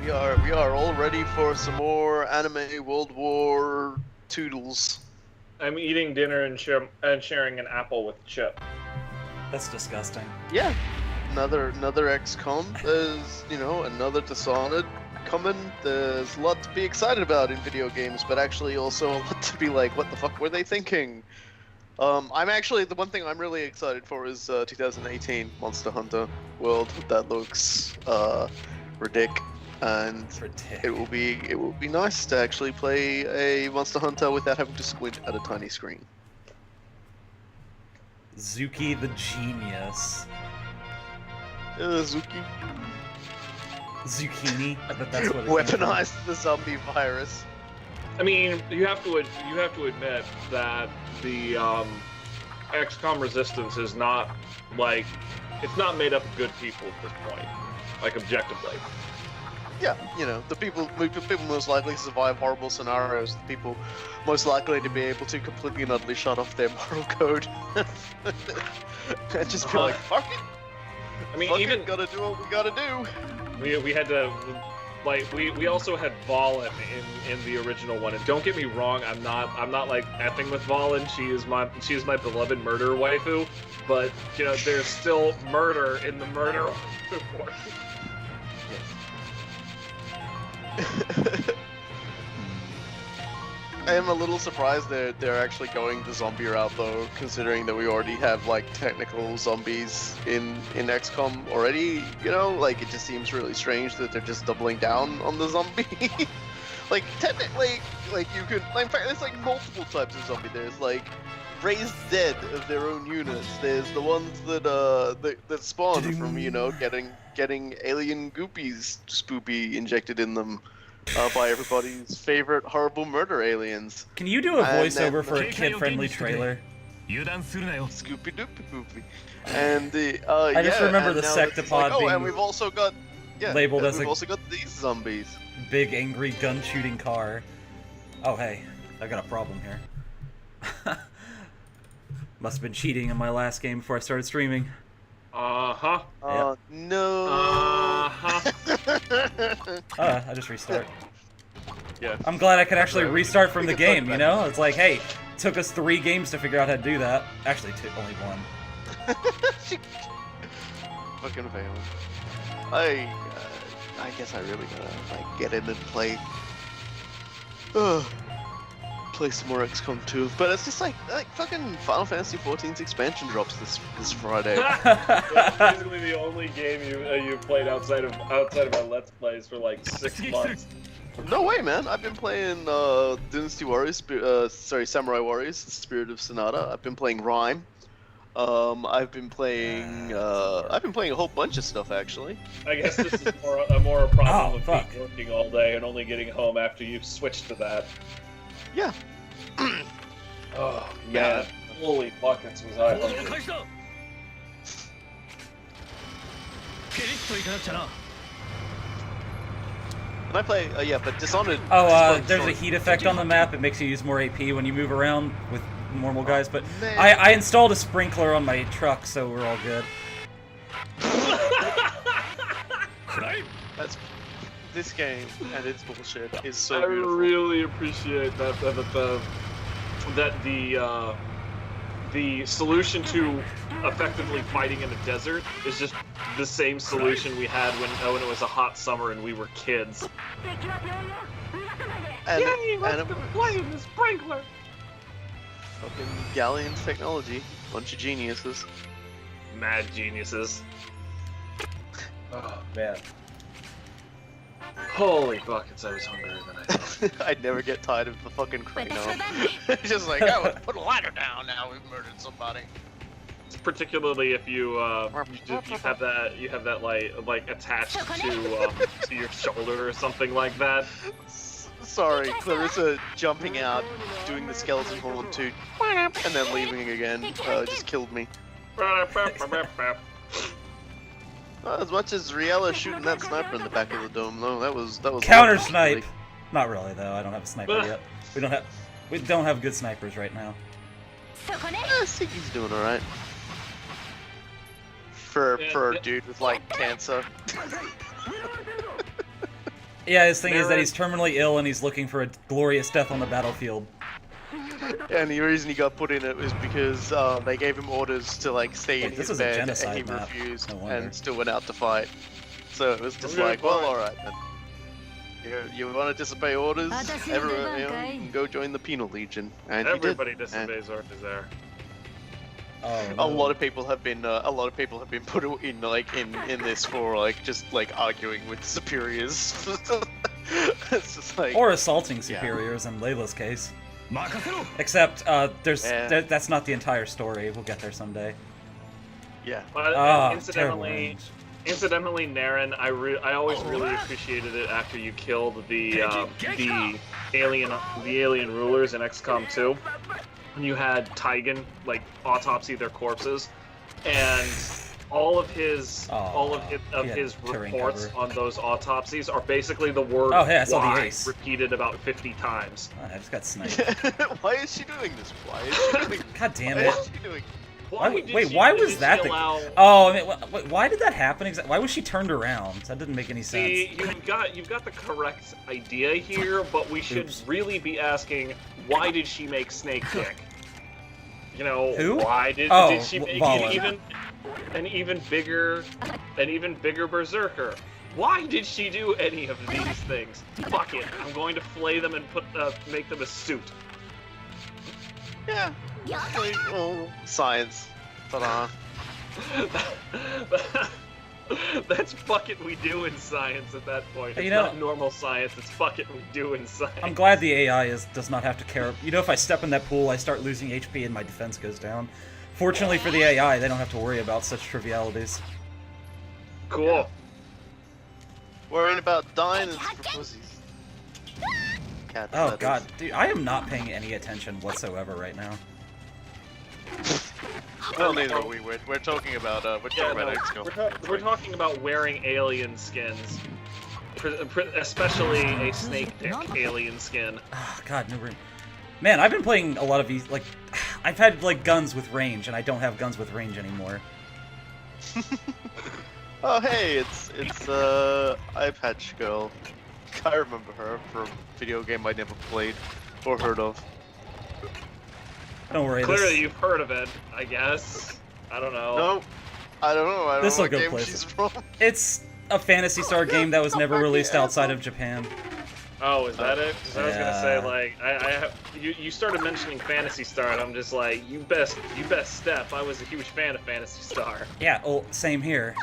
we are all ready for some more anime World War toodles. I'm eating dinner and sharing an apple with Chip. That's disgusting. Yeah, another XCOM. There's another Dishonored coming. There's a lot to be excited about in video games, but actually also a lot to be like, what the fuck were they thinking? I'm actually, the one thing I'm really excited for is 2018 Monster Hunter World. That looks ridiculous. And it will be nice to actually play a Monster Hunter without having to squint at a tiny screen. Zuki the Genius. Zuki. Zucchini. I bet that's what it Weaponized the zombie virus. I mean, you have to admit that the XCOM Resistance is not like, it's not made up of good people at this point, like objectively. Yeah, the people most likely to survive horrible scenarios, the people most likely to be able to completely and utterly shut off their moral code. And just be like, fuck it! I mean, fuck even it, gotta do what we gotta do! we had to, like, we also had Valen in the original one, and don't get me wrong, I'm not like effing with Valen, she is my beloved murder waifu, but, there's still murder in the murder waifu. I am a little surprised they're actually going the zombie route though, considering that we already have like technical zombies in XCOM already. Like it just seems really strange that they're just doubling down on the zombie. Like technically, like you could. In fact, there's like multiple types of zombie. There's like raised dead of their own units. There's the ones that spawn from getting alien goopies spoopy injected in them. By everybody's favorite horrible murder aliens. Can you do a voiceover for a kid-friendly trailer? Scoopy doopy poopy. And I just remember the Sectopod being and we've also got labeled as we've also got these zombies. Big angry gun-shooting car. Oh hey, I got a problem here. Must have been cheating in my last game before I started streaming. Uh-huh. Yep. No. Uh-huh. I just restart. Yeah. I'm glad I could actually restart from the game, It's like, hey, it took us 3 games to figure out how to do that. Actually, only 1. Fucking failing. I guess I really gotta, like, get in and play... play some more XCOM 2, but it's just like fucking Final Fantasy XIV's expansion drops this Friday. It's basically the only game you've played outside of our Let's Plays for like 6 months. No way, man! I've been playing Dynasty Warriors, Samurai Warriors, The Spirit of Sonata. I've been playing Rhyme. I've been playing a whole bunch of stuff actually. I guess this is more a problem of being working all day and only getting home after you've switched to that. Yeah. Oh man, holy buckets was I hungry. When I play, but Dishonored... there's a heat effect on the map. It makes you use more AP when you move around with normal guys, but I installed a sprinkler on my truck, so we're all good. This game and its bullshit is so beautiful. I really appreciate that the solution to effectively fighting in a desert is just the same solution we had when it was a hot summer and we were kids. And playing the sprinkler. Fucking Galleon's technology, bunch of geniuses, mad geniuses. Oh man. Holy buckets, I was hungrier than I thought. I'd never get tired of the fucking Crano. It's just like, oh, put a lighter down now, we've murdered somebody. Particularly if you have that like attached to your shoulder or something like that. Sorry, Clarissa jumping out, doing the skeleton horn toot, and then leaving again, just killed me. As much as Riella shooting that sniper in the back of the dome, though, that was counter snipe. Not really, though. I don't have a sniper yet. We don't have good snipers right now. Siggy's doing all right. For a dude with like cancer. Yeah, his thing is that Naren- he's terminally ill and he's looking for a glorious death on the battlefield. And the reason he got put in it was because they gave him orders to like stay in Wait, this his is a bed, and genocide he map. refused No wonder. and still went out to fight. So it was just Okay, like, well, fine. all right then. You want to disobey orders? Everyone, you can go join the Penal Legion. And he did. Everybody disobeys orders there. Oh, A no. lot of people have been put in like in this for like just like arguing with superiors. It's just like Or assaulting superiors in Layla's case. Except, that's not the entire story. We'll get there someday. yeah. But Ah, terrible incidentally, range. Naren, I always really appreciated it after you killed the alien rulers in XCOM 2. And you had Tigan like autopsy their corpses, and all of his his terrain reports cover. on those autopsies are basically the word Oh, hey, I saw the "why" ace. repeated about 50 times. Oh, I just got sniped. Why is she doing this? Why is she doing? God damn Why it. is she doing? Why was that the... Oh, I mean, why did that happen exactly? Why was she turned around? That didn't make any sense. See, you've got the correct idea here, but we should Oops. really be asking, why did she make Snake kick? You know, Who? why did she make Valen. an even bigger berserker? Why did she do any of these things? Fuck it, I'm going to flay them and make them a suit. Yeah. Like, well, science. Ta-da. That's fuck it we do in science at that point. It's You know- not normal science, it's fuck it we do in science. I'm glad the AI does not have to care. You know, if I step in that pool, I start losing HP and my defense goes down. Fortunately for the AI, they don't have to worry about such trivialities. Cool. Worrying about dying is for pussies. Cat Oh feathers. god, dude, I am not paying any attention whatsoever right now. Well, neither are we. We're talking about XCOM. We're talking about wearing alien skins, especially a snake dick alien skin. Oh god, no room. Man, I've been playing a lot of these, like, I've had, like, guns with range, and I don't have guns with range anymore. Oh hey, it's Eye Patch Girl. I remember her from a video game I never played or heard of. Don't worry, Clearly, you've heard of it, I guess. I don't know. No, I don't know. I don't This'll know go what game places. she's from. it's a Phantasy Star game that was never released outside of Japan. Oh, is that it? 'Cause I was gonna Yeah. say like you started mentioning Phantasy Star, and I'm just like you best step. I was a huge fan of Phantasy Star. Yeah, well, same here.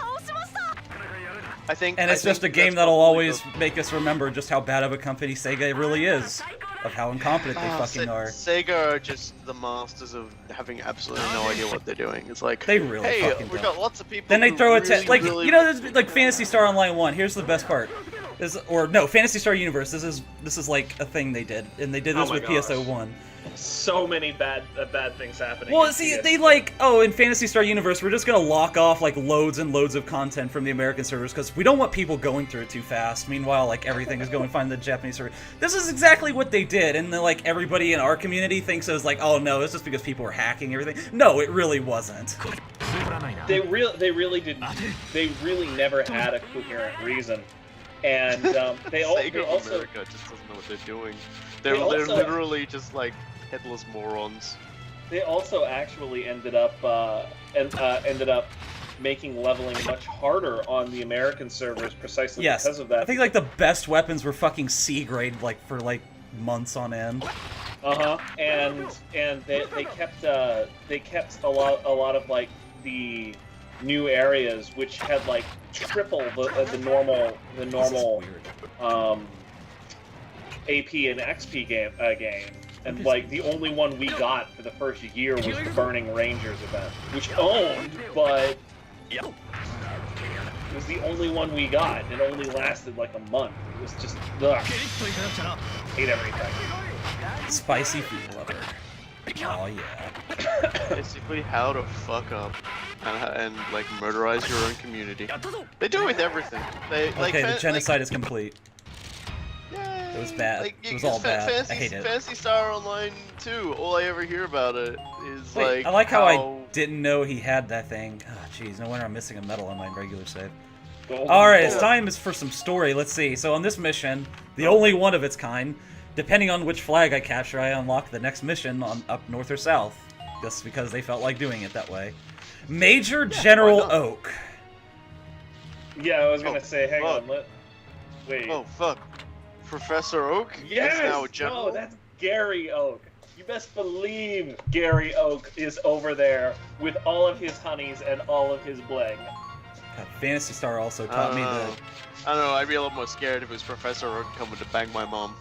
I think. And it's just a game that'll always make us remember just how bad of a company Sega really is. Of how incompetent they fucking are. Sega are just the masters of having absolutely no idea what they're doing. It's like, They really hey, fucking we've don't. got lots of people. Then they who throw a really, like really... you know, there's like Phantasy Star Online 1. Here's the best part. Phantasy Star Universe. This is like a thing they did, and they did this Oh my with gosh. PSO1. So many bad things happening. Well, in see, PS. they like, oh, in Phantasy Star Universe, we're just gonna lock off like loads and loads of content from the American servers because we don't want people going through it too fast. Meanwhile, like everything is going fine in the Japanese server. This is exactly what they did, and then, like everybody in our community thinks it was like, oh no, it's just because people were hacking everything. No, it really wasn't. They really didn't. They really never had a coherent reason, and they Sega of also America just doesn't know what they're doing. They're also- literally just like headless morons. They also actually ended up making leveling much harder on the American servers precisely Yes, because of that. I think like the best weapons were fucking C grade, like for like months on end. And they kept a lot of like the new areas which had like triple the normal This is weird. AP and XP game. And like the only one we got for the first year was the Burning Rangers event, which owned, but it was the only one we got. It only lasted like a month. It was just ugh. Hate everything. Spicy food lover. Oh yeah. Basically, how to fuck up and like murderize your own community. They do it with everything. They like Okay, the genocide is complete. Yay. It was bad. Like, It was all bad. Fantasy, I hate it. Phantasy Star Online 2. All I ever hear about it is Wait, like. I like how I didn't know he had that thing. Oh, jeez, no wonder I'm missing a medal on my regular save. Alright, it's time for some story. Let's see. So on this mission, the only one of its kind, depending on which flag I capture, I unlock the next mission on up north or south. Just because they felt like doing it that way. Major General Oak. Yeah, I was gonna say, hang on, wait. Oh, fuck. Professor Oak? Yes! Is now a general? No, that's Gary Oak. You best believe Gary Oak is over there with all of his honeys and all of his bling. God, Phantasy Star also taught me that. I don't know, I'd be a little more scared if it was Professor Oak coming to bang my mom.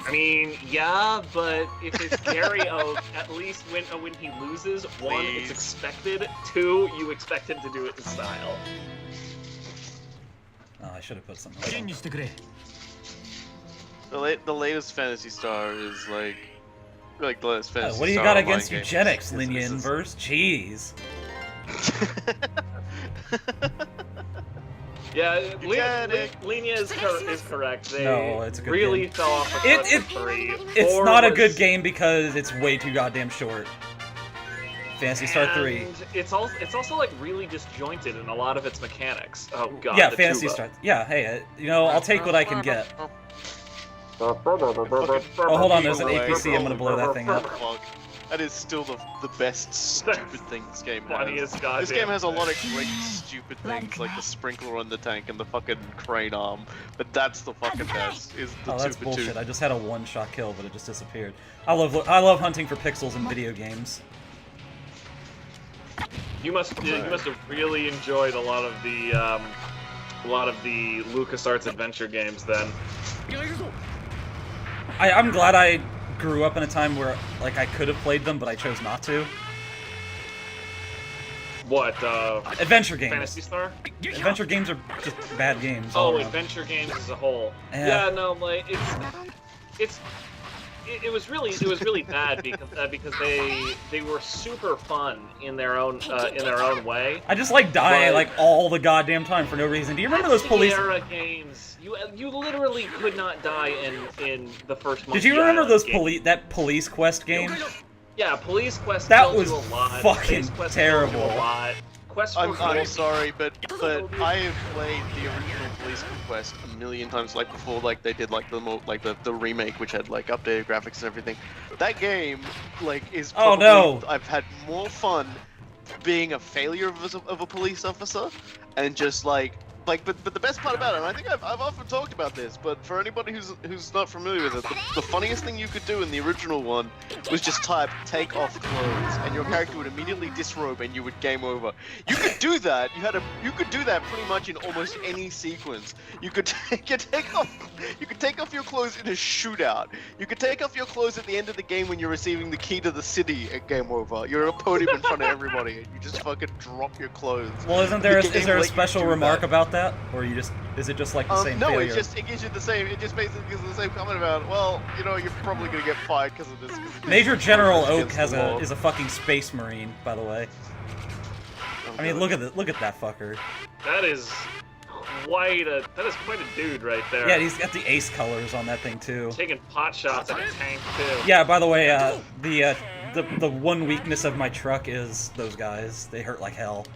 I mean, yeah, but if it's Gary Oak, at least when he loses, one, it's expected, two, you expect him to do it in style. Oh, I should have put something on. The latest Phantasy Star is like the latest Phantasy Star. What do you got against eugenics, Linya Inverse? Jeez. Yeah, Linya is correct. They it's a good really game. fell off a cliff with 3. It's 4 not a was- good game because it's way too goddamn short. Phantasy Star 3. And it's also like really disjointed in a lot of its mechanics. Oh god. Yeah, the Phantasy tuba. Star. Yeah, hey, I'll take what I can get. Oh, hold on, there's an APC. I'm gonna blow that thing up. That is still the best stupid thing this game has. Funniest goddamn This game has a lot of thing. great stupid things like the sprinkler on the tank and the fucking crane arm, but that's the fucking best. Is the Oh, that's tuba bullshit. tube. I just had a one-shot kill, but it just disappeared. I love hunting for pixels in video games. You must have really enjoyed a lot of the LucasArts adventure games then. I'm glad I grew up in a time where like I could have played them, but I chose not to. What, Adventure games. Phantasy Star? Adventure games are just bad games. Oh, all around. adventure games as a whole. Yeah. Yeah, no, like it was really bad because they were super fun in their own way. I just like dying But- like all the goddamn time for no reason. Do you remember those police? Sierra games. You literally could not die in the first Monkey Did you remember Island those game. that police quest game? Yeah, Police Quest That tells was you a lot. fucking Space Quest terrible. tells you a lot. Quest for I'm Gold- sorry, but I have played the original Police Quest a million times, like before, like they did like the remake, which had like updated graphics and everything. That game, like, is probably, I've had more fun being a failure of a police officer, and just but the best part about it, and I think I've often talked about this, but for anybody who's not familiar with it, the funniest thing you could do in the original one was just type "take off clothes," and your character would immediately disrobe, and you would game over. You could do that. You could do that pretty much in almost any sequence. You could take off your clothes in a shootout. You could take off your clothes at the end of the game when you're receiving the key to the city at game over. You're at a podium in front of everybody, and you just fucking drop your clothes. Well, is there a special remark about that, or is it just like the same no, failure? it gives you the same. It just basically gives the same comment about, well, you're probably gonna get fired because of this. Major General Oak is a fucking space marine, by the way. I mean, look at that fucker. That is quite a dude right there. Yeah, he's got the ace colors on that thing too. Taking pot shots at a tank too. Yeah, by the way, the one weakness of my truck is those guys. They hurt like hell.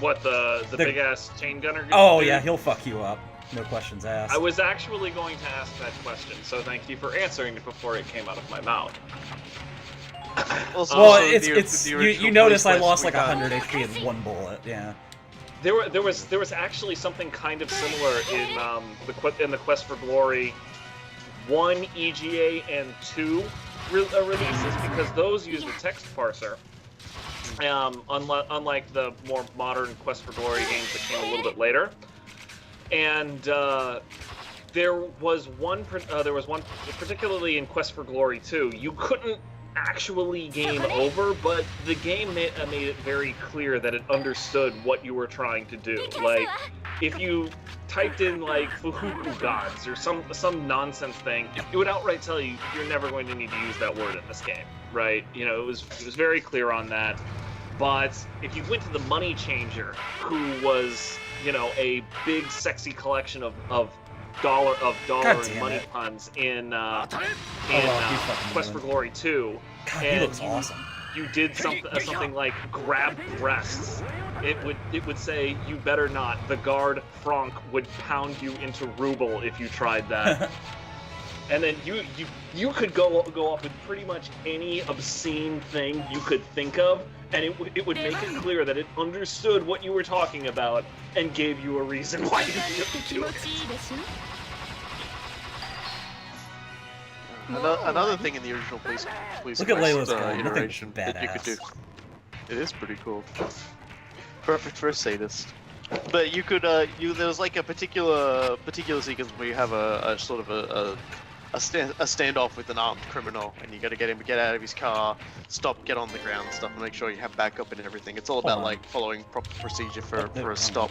What, the big ass chain gunner? Oh dude? yeah, he'll fuck you up. No questions asked. I was actually going to ask that question, so thank you for answering it before it came out of my mouth. Well, you notice I lost like 100 HP in one bullet. Yeah. There was actually something kind of similar in the Quest for Glory 1 EGA and 2 releases, because those used a text parser. Unlike the more modern Quest for Glory games that came a little bit later, and there was one particularly in Quest for Glory 2. You couldn't actually game over, but the game made it very clear that it understood what you were trying to do. Like, if you typed in like Fuhuku gods or some nonsense thing, it would outright tell you you're never going to need to use that word in this game, right? It was very clear on that. But if you went to the Money Changer, who was, a big sexy collection of dollar and money puns in Quest for Glory 2, God, and he looks awesome. You did something like grab breasts, it would say you better not. The guard Franck would pound you into ruble if you tried that. And then you could go up with pretty much any obscene thing you could think of, and it would make it clear that it understood what you were talking about and gave you a reason why you shouldn't do it. Another thing in the original police Look at Layla's quest, gun. iteration That that you could do. badass. It is pretty cool. Perfect for a sadist. But you could there was like a particular sequence where you have a sort of a standoff with an armed criminal, and you got to get him to get out of his car, stop, get on the ground, and stuff, and make sure you have backup and everything. It's all about like following proper procedure for a stop.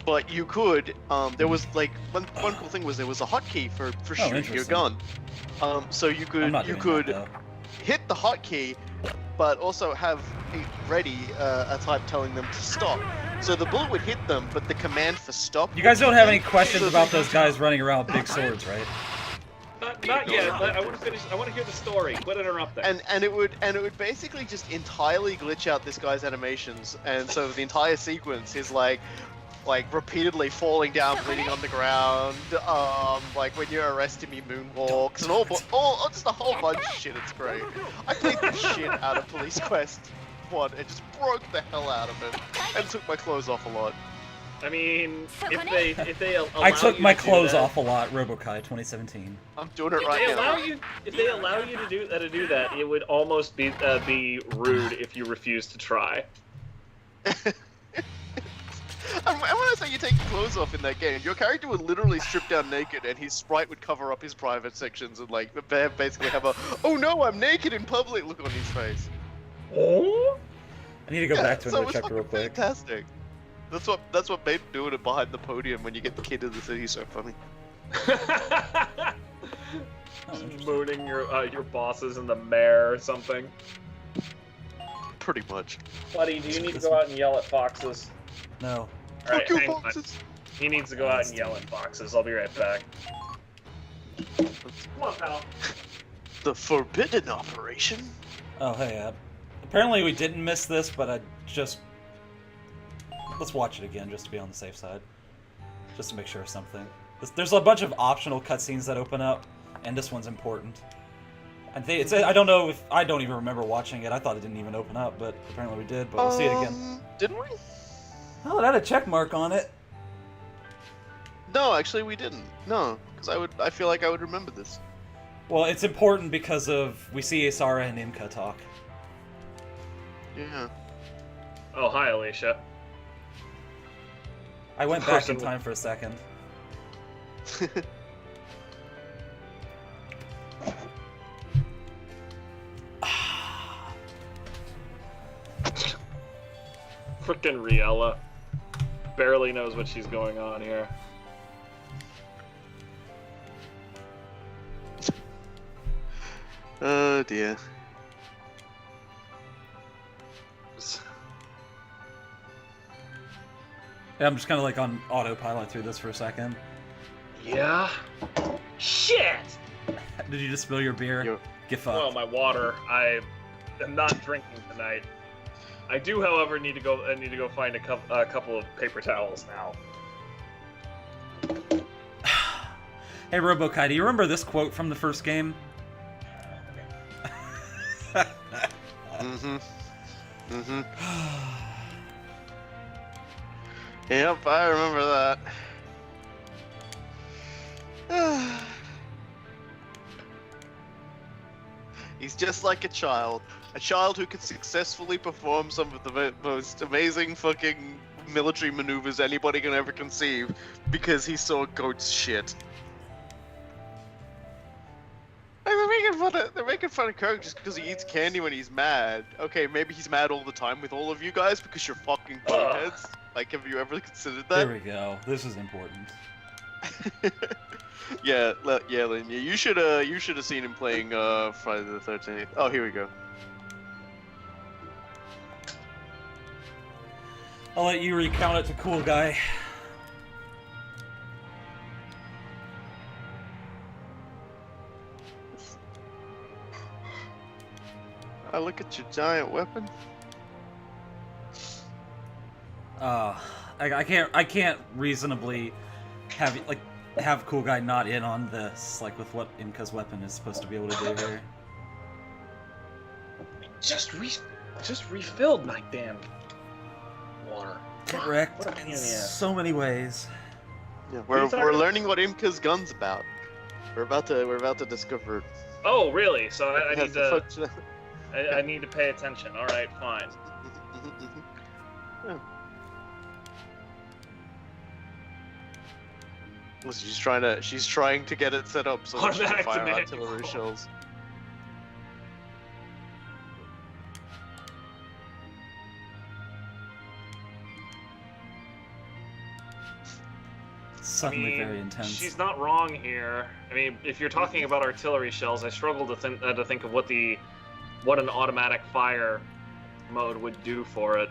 But you could, there was like one cool thing was there was a hotkey for shooting your gun. So you could hit the hotkey, but also have it ready a type telling them to stop. So the bullet would hit them, but the command for stop. You guys don't have any questions about those guys running around with big swords, right? Not yet. I want to finish. I want to hear the story. Quit interrupting. And it would basically just entirely glitch out this guy's animations, and so the entire sequence is like repeatedly falling down, bleeding on the ground. Like when you're arresting me, moonwalks, and all just a whole bunch of shit. It's great. I played the shit out of Police Quest 1 and just broke the hell out of it, and took my clothes off a lot. I mean, if they allow I took you my to do clothes that, off a lot. RoboKai 2017. I'm doing it right now. If they allow you to do that, it would almost be rude if you refuse to try. And when I say you take your clothes off in that game, your character would literally strip down naked, and his sprite would cover up his private sections, and like basically have a "oh no, I'm naked in public" look on his face. Oh? I need to go back to so it and check real quick. Fantastic. That's what made doing it behind the podium when you get the kid of the city so funny. Mooning your bosses and the mayor or something. Pretty much. Buddy, do you need to go out and yell at foxes? No. Alright, Fuck you, hang on. foxes. He needs to go out and yell at foxes. I'll be right back. Come on, pal. The forbidden operation. Oh, hey, apparently we didn't miss this, but let's watch it again just to be on the safe side. Just to make sure of something. There's a bunch of optional cutscenes that open up, and this one's important. I don't know if I don't even remember watching it. I thought it didn't even open up, but apparently we did. But we'll see it again. Didn't we? Oh, it had a check mark on it. No, actually we didn't. No, because I feel like I would remember this. Well, it's important because we see Asara and Imka talk. Yeah. Oh, hi, Alicia. I went back in time for a second. Frickin' Riella. Barely knows what she's going on here. Oh dear. Yeah, I'm just kind of like on autopilot through this for a second. Yeah? Shit! Did you just spill your beer? Get fucked. Well, my water. I am not drinking tonight. I do, however, need to go find a couple of paper towels now. Hey, RoboKai, do you remember this quote from the first game? Mm-hmm. Mm-hmm. Yep, I remember that. He's just like a child who can successfully perform some of the most amazing fucking military maneuvers anybody can ever conceive because he saw goat's shit. Like, they're making fun of Kirk just because he eats candy when he's mad. Okay, maybe he's mad all the time with all of you guys because you're fucking boneheads. Like, have you ever considered that? There we go. This is important. Yeah, Lynn, you should have seen him playing Friday the 13th. Oh, here we go. I'll let you recount it to Cool Guy. I look at your giant weapon. I can't reasonably have Cool Guy not in on this, like with what Imka's weapon is supposed to be able to do here. Just refilled my damn water. Correct. In so many ways. Yeah, we're learning what Imka's gun's about. We're about to discover. Oh, really? So I need to. I need to pay attention. All right, fine. Yeah. Well, she's trying to get it set up so that she can fire artillery shells. Suddenly very intense. She's not wrong here. I mean, if you're talking about artillery shells, I struggle to think of what an automatic fire mode would do for it.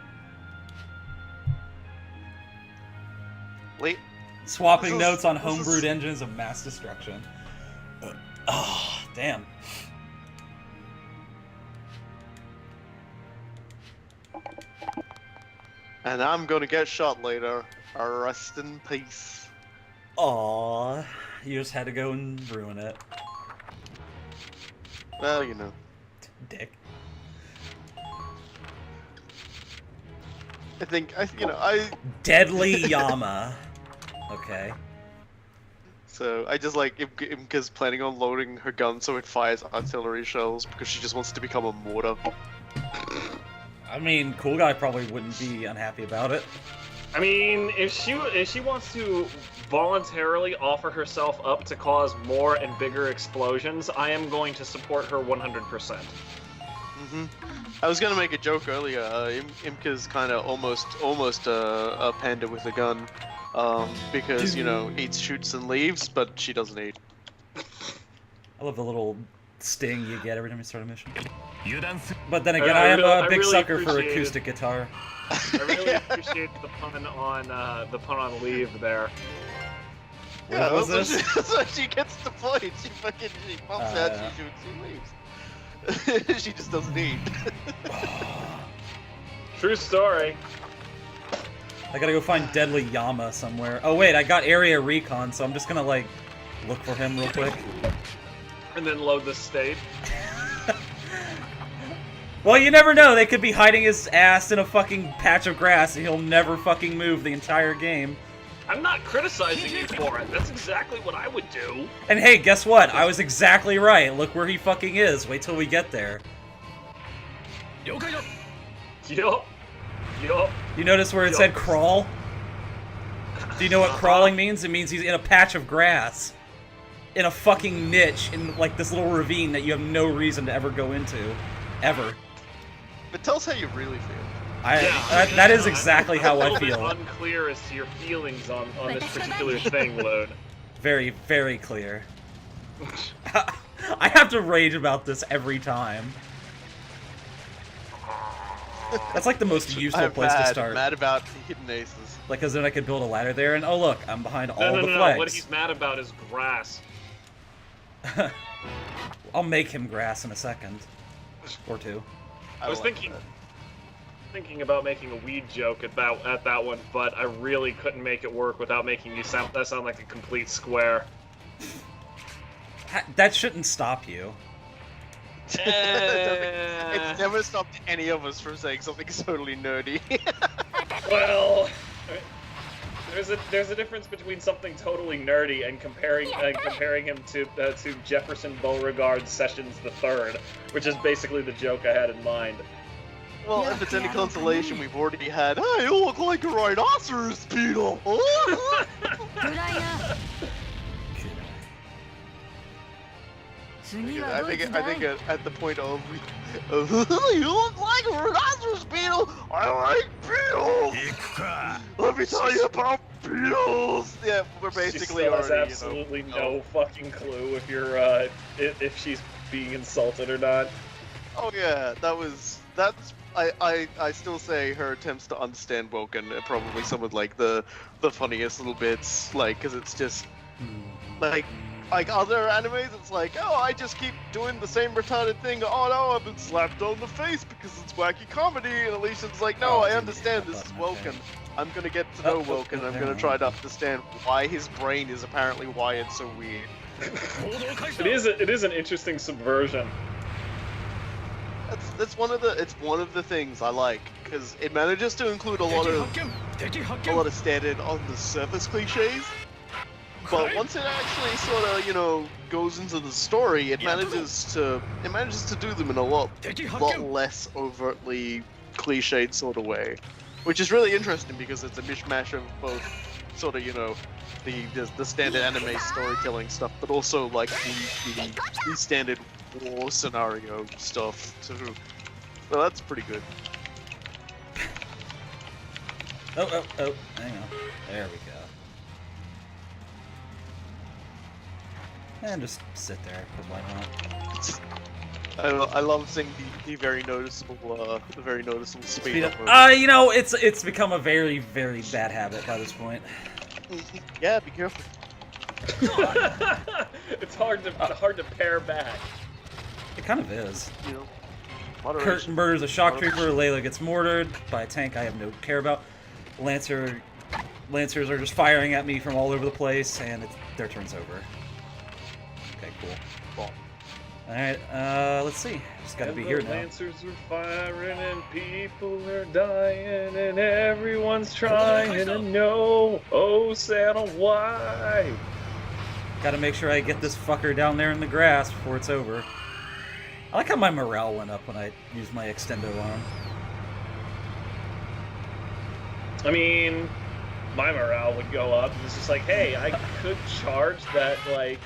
Swapping notes on homebrewed engines of mass destruction. Oh, damn. And I'm gonna get shot later. Rest in peace. Aww, you just had to go and ruin it. Well, you know. Dick. Deadly Yama. Okay. So I just like Imka's planning on loading her gun so it fires artillery shells because she just wants to become a mortar. I mean, Cool Guy probably wouldn't be unhappy about it. I mean, if she wants to voluntarily offer herself up to cause more and bigger explosions, I am going to support her 100%. I was gonna make a joke earlier. Imka's kind of almost a panda with a gun, because eats, shoots, and leaves, but she doesn't eat. I love the little sting you get every time you start a mission. But then again, I am a big sucker for acoustic guitar. I really appreciate the pun on leave there. Yeah, so she gets deployed. She pops out, she shoots, she leaves. She just doesn't eat. True story. I gotta go find Deadly Yama somewhere. Oh wait, I got area recon, so I'm just gonna look for him real quick. And then load the state. Well, you never know. They could be hiding his ass in a fucking patch of grass and he'll never fucking move the entire game. I'm not criticizing you for it. That's exactly what I would do. And hey, guess what? I was exactly right. Look where he fucking is. Wait till we get there. Yup. You notice where it said crawl? Do you know what crawling means? It means he's in a patch of grass. In a fucking niche in like this little ravine that you have no reason to ever go into. Ever. But tell us how you really feel. That is exactly how I feel. I'm unclear as to your feelings on this particular thing, Load. Very, very clear. I have to rage about this every time. That's like the most useful place to start. I'm mad about hidden aces. Like, cause then I could build a ladder there, and oh look, I'm behind all the flags. No, what he's mad about is grass. I'll make him grass in a second. Or two. I was thinking about making a weed joke at that one, but I really couldn't make it work without making you sound like a complete square. That shouldn't stop you. It's never stopped any of us from saying something totally nerdy. Well, there's a difference between something totally nerdy and comparing him to Jefferson Beauregard's Sessions III, which is basically the joke I had in mind. Well, if it's any consolation, we've already had, hey, you look like a rhinoceros beetle! I think at the point of, you look like a rhinoceros beetle! I like beetles! Let me tell you about beetles! Yeah, we're basically already, absolutely no fucking clue if you're, if she's being insulted or not. Oh yeah, I still say her attempts to understand Woken are probably some of like the funniest little bits, like, cause it's just, like other animes, it's like, oh, I just keep doing the same retarded thing, oh no, I've been slapped on the face because it's wacky comedy, and Alicia's like, no, I understand, this is Woken. I'm gonna get to know Wilk, and I'm gonna try to understand why his brain is apparently wired so weird. It is an interesting subversion. It's one of the things I like, because it manages to include a lot of standard on the surface cliches. But once it actually sort of, goes into the story, it manages to do them in a lot less overtly cliched sort of way, which is really interesting because it's a mishmash of both sort of, the standard anime storytelling stuff, but also like the standard war scenario stuff too. So that's pretty good. Oh, hang on. There we go. And just sit there, because why not? I love seeing the very noticeable speed up. It's become a very, very bad habit by this point. Yeah, be careful. It's hard to pare back. It kind of is. Moderation. Kurt murders a shock trooper. Layla gets mortared by a tank I have no care about. Lancers are just firing at me from all over the place, and their turn's over. Okay, cool. Alright, let's see. Just gotta be here now. Lancers are firing and people are dying and everyone's trying to know, oh Santa, why? Gotta make sure I get this fucker down there in the grass before it's over. I like how my morale went up when I used my extendo arm. I mean, my morale would go up. It's just like, hey, I could charge that huge.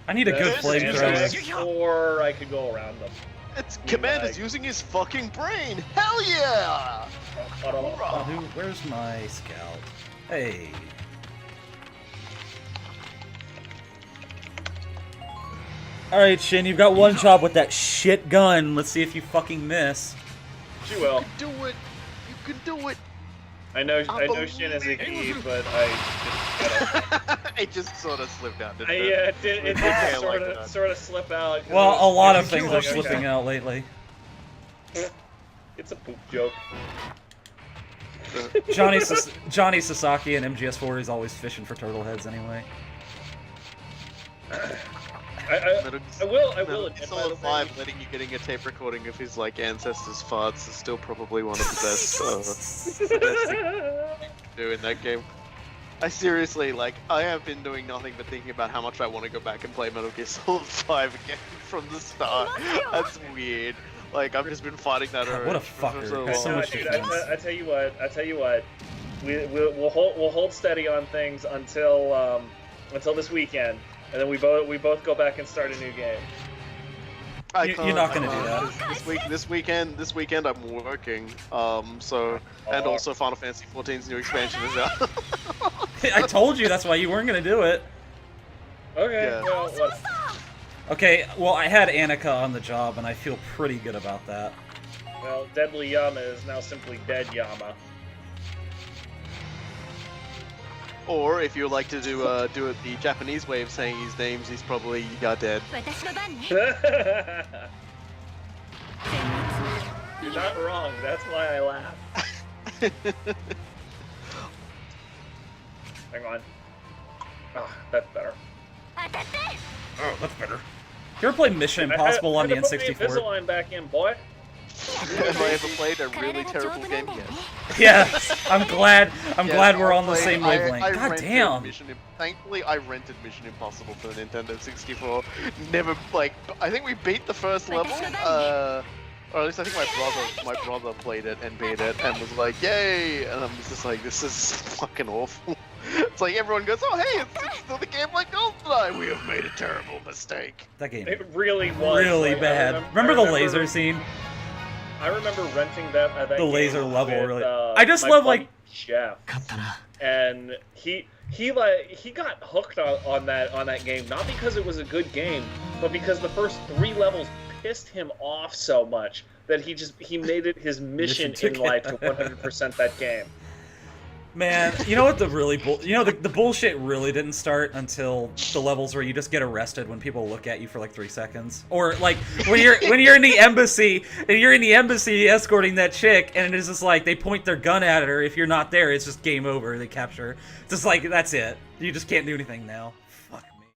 I need a good flamethrower. Or I could go around them. It's Commander's using his fucking brain. Hell yeah! Where's my scout? Hey. Alright, Shin, you've got one job with that shit gun. Let's see if you fucking miss. She will. You can do it. You can do it. I know Shin is a key, but it just sort of slipped out. Didn't it did sort of slip out. Well, a lot of things are slipping out lately. It's a poop joke. Johnny Sasaki and MGS4 is always fishing for turtle heads anyway. I will admit, Solid 5 letting you getting a tape recording of his ancestors' farts is still probably one of the best things to do in that game. I seriously, I have been doing nothing but thinking about how much I want to go back and play Metal Gear Solid 5 again from the start. That's weird. I've just been fighting that already. What a fucker. So dude, I tell you what. We'll hold steady on things until this weekend. And then we both go back and start a new game. You're not gonna do that. This weekend I'm working. And also Final Fantasy XIV's new expansion is out. I told you that's why you weren't gonna do it. Okay. Yeah. Well, what? Okay. Well, I had Annika on the job, and I feel pretty good about that. Well, Deadly Yama is now simply Dead Yama. Or if you like to do it the Japanese way of saying his names, he's probably dead. You're not wrong. That's why I laugh. Hang on. That's better. Oh, that's better. You ever played Mission Impossible on the Put the N64? Invisalign back in, boy. Have I ever played a really terrible game yet? Yeah, I'm glad we're on the same wavelength. God damn. Thankfully, I rented Mission Impossible for the Nintendo 64. Never, I think we beat the first level, or at least I think my brother played it and beat it and was like, yay! And I'm just like, this is fucking awful. It's like everyone goes, oh hey, it's still the game like GoldenEye. We have made a terrible mistake. That game. It really was. Really bad. Remember the laser scene? I remember renting that the laser game level with, really. I just love Jeff, and he got hooked on that game, not because it was a good game, but because the first 3 levels pissed him off so much that he made it his mission in life to 100% that game. Man, you know what the really the bullshit really didn't start until the levels where you just get arrested when people look at you for like 3 seconds, or like when you're in the embassy and you're in the embassy escorting that chick, and it's just like they point their gun at her. If you're not there, it's just game over. They capture her. Just like that's it. You just can't do anything now. Fuck.